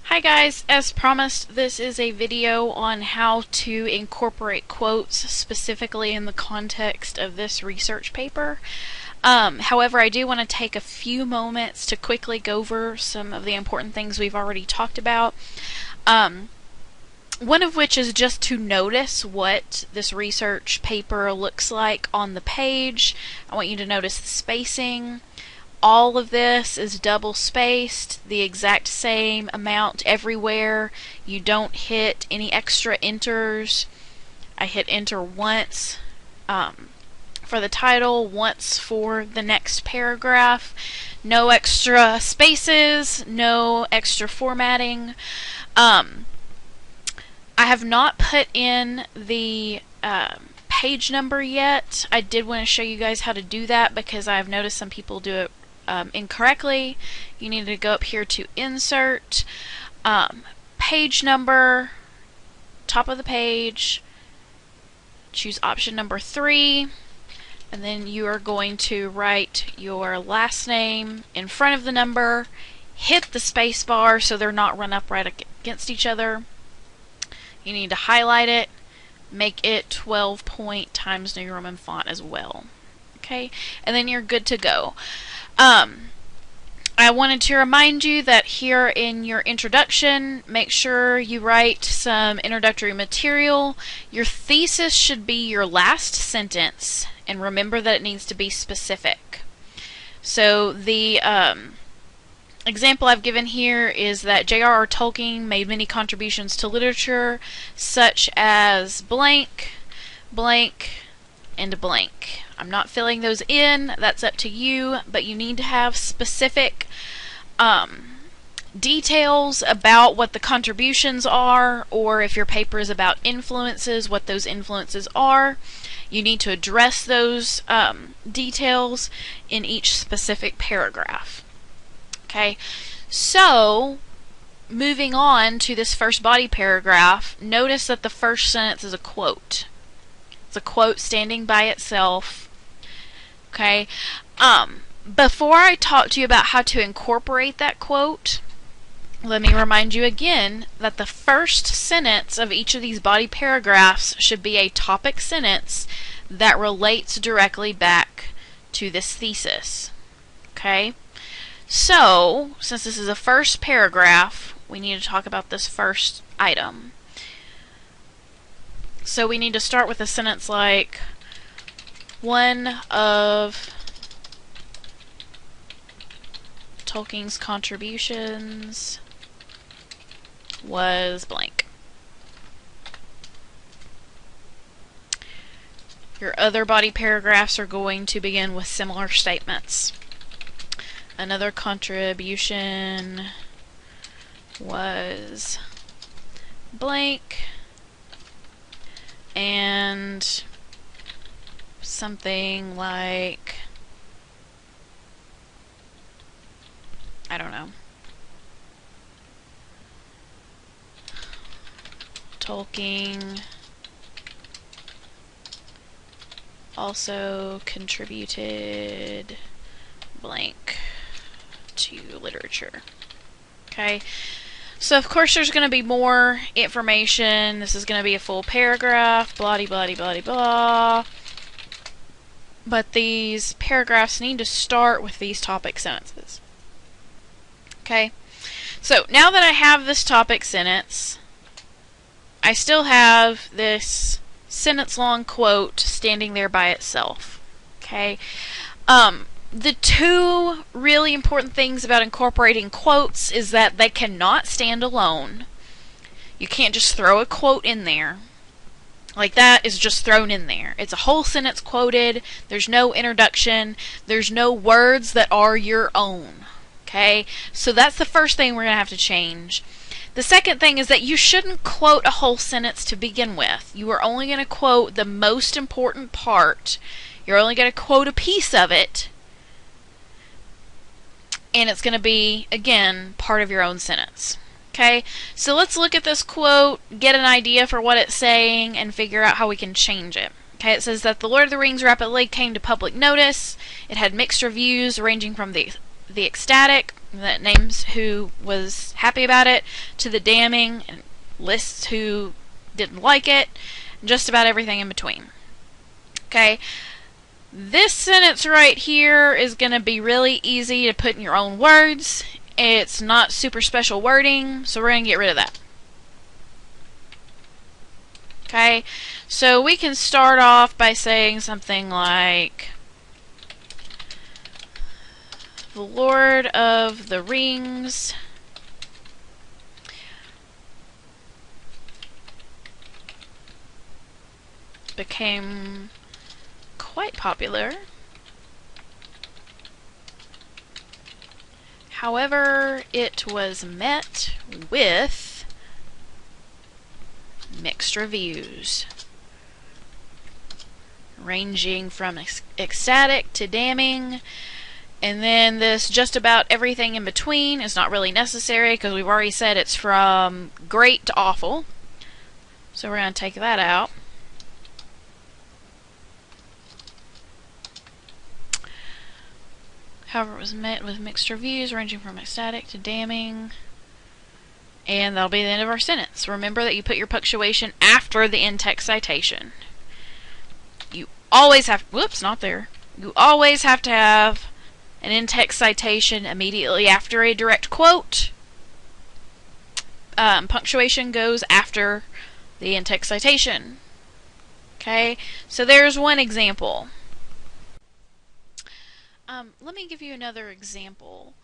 Hi guys, as promised, this is a video on how to incorporate quotes specifically in the context of this research paper. However, I do want to take a few moments to quickly go over some of the important things we've already talked about. One of which is just to notice what this research paper looks like on the page. I want you to notice the spacing. All of this is double spaced, the exact same amount everywhere. You don't hit any extra enters. I hit enter once for the title, once for the next paragraph. No extra spaces, no extra formatting. I have not put in the page number yet. I did want to show you guys how to do that because I've noticed some people do it incorrectly. You need to go up here to insert, page number, top of the page, choose option number 3, and then you are going to write your last name in front of the number, hit the space bar so they're not run up right against each other. You need to highlight it, make it 12 point Times New Roman font as well. Okay, and then you're good to go. I wanted to remind you that here in your introduction, make sure you write some introductory material. Your thesis should be your last sentence, and remember that it needs to be specific. So the example I've given here is that J.R.R Tolkien made many contributions to literature, such as blank, blank, and blank. I'm not filling those in, that's up to you, but you need to have specific details about what the contributions are, or if your paper is about influences, what those influences are. You need to address those details in each specific paragraph. Okay, so moving on to this first body paragraph, notice that the first sentence is a quote. It's a quote standing by itself. Okay, before I talk to you about how to incorporate that quote, let me remind you again that the first sentence of each of these body paragraphs should be a topic sentence that relates directly back to this thesis. Okay, so since this is a first paragraph, we need to talk about this first item. So we need to start with a sentence like, one of Tolkien's contributions was blank. Your other body paragraphs are going to begin with similar statements. Another contribution was blank, and something like, I don't know, Tolkien also contributed blank to literature. Okay, so of course there's going to be more information. This is going to be a full paragraph, blah blah blah blah blah. But these paragraphs need to start with these topic sentences. Okay, so now that I have this topic sentence, I still have this sentence-long quote standing there by itself. Okay, the two really important things about incorporating quotes is that they cannot stand alone. You can't just throw a quote in there. Like that is just thrown in there. It's a whole sentence quoted. There's no introduction. There's no words that are your own. Okay? So that's the first thing we're going to have to change. The second thing is that you shouldn't quote a whole sentence to begin with. You are only going to quote the most important part. You're only going to quote a piece of it. And it's going to be, again, part of your own sentence. Okay, so let's look at this quote, get an idea for what it's saying, and figure out how we can change it. Okay, it says that The Lord of the Rings rapidly came to public notice. It had mixed reviews ranging from the ecstatic, that names who was happy about it, to the damning, and lists who didn't like it, and just about everything in between. Okay, this sentence right here is going to be really easy to put in your own words. It's not super special wording, so we're going to get rid of that. Okay, so we can start off by saying something like, the Lord of the Rings became quite popular. However, it was met with mixed reviews, ranging from ecstatic to damning. And then this just about everything in between is not really necessary because we've already said it's from great to awful. So we're going to take that out. However, it was met with mixed reviews, ranging from ecstatic to damning. And that'll be the end of our sentence. Remember that you put your punctuation after the in-text citation. You always have... Whoops, not there. You always have to have an in-text citation immediately after a direct quote. Punctuation goes after the in-text citation. Okay, so there's one example. Let me give you another example.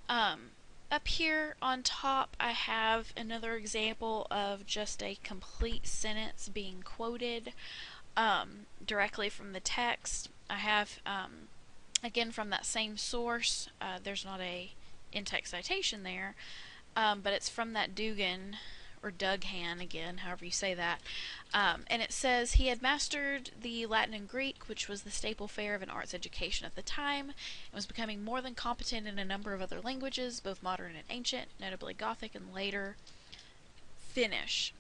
Up here on top, I have another example of just a complete sentence being quoted directly from the text. I have, again, from that same source. There's not a in-text citation there, but it's from that Dugan, or Dughan, again, however you say that. And it says, he had mastered the Latin and Greek, which was the staple fare of an arts education at the time, and was becoming more than competent in a number of other languages, both modern and ancient, notably Gothic and later Finnish.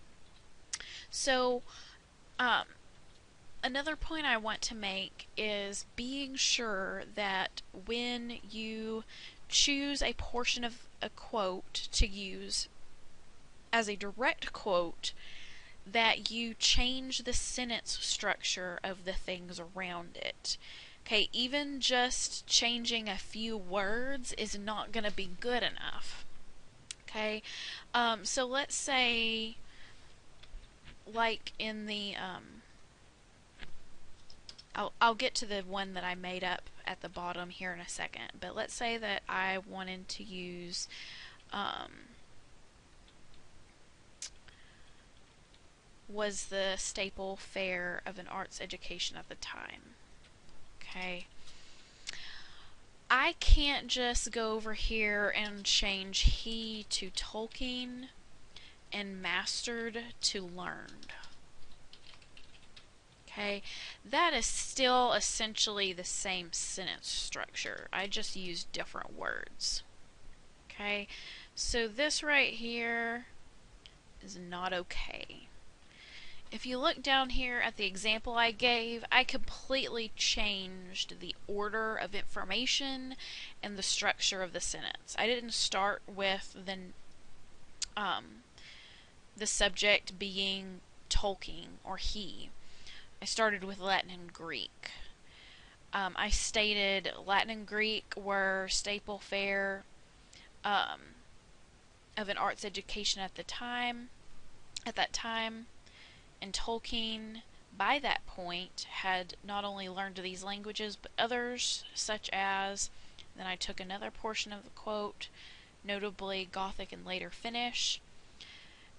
So, another point I want to make is being sure that when you choose a portion of a quote to use as a direct quote, that you change the sentence structure of the things around it. Okay, even just changing a few words is not going to be good enough. Okay, so let's say, like in the, I'll get to the one that I made up at the bottom here in a second, but let's say that I wanted to use, was the staple fare of an arts education at the time. Okay. I can't just go over here and change he to Tolkien and mastered to learned. Okay. That is still essentially the same sentence structure. I just used different words. Okay. So this right here is not okay. If you look down here at the example I gave, I completely changed the order of information and the structure of the sentence. I didn't start with the subject being Tolkien or he. I started with Latin and Greek. I stated Latin and Greek were staple fare of an arts education at that time. And Tolkien, by that point, had not only learned these languages, but others, such as, then I took another portion of the quote, notably Gothic and later Finnish,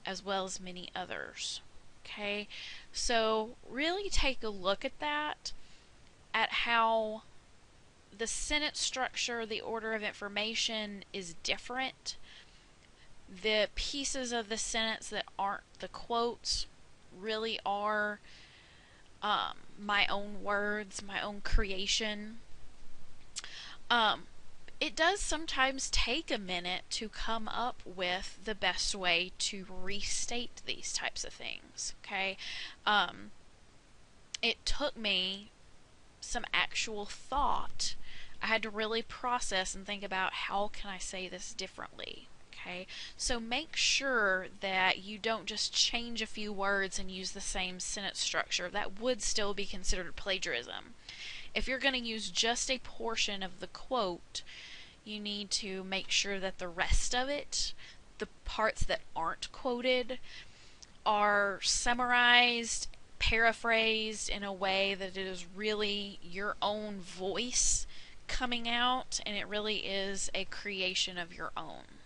as well as many others. Okay, so really take a look at that, at how the sentence structure, the order of information is different. The pieces of the sentence that aren't the quotes really are my own words, my own creation. It does sometimes take a minute to come up with the best way to restate these types of things. Okay, it took me some actual thought I had to really process and think about how can I say this differently. Okay, so make sure that you don't just change a few words and use the same sentence structure. That would still be considered plagiarism. If you're going to use just a portion of the quote, you need to make sure that the rest of it, the parts that aren't quoted, are summarized, paraphrased in a way that it is really your own voice coming out and it really is a creation of your own.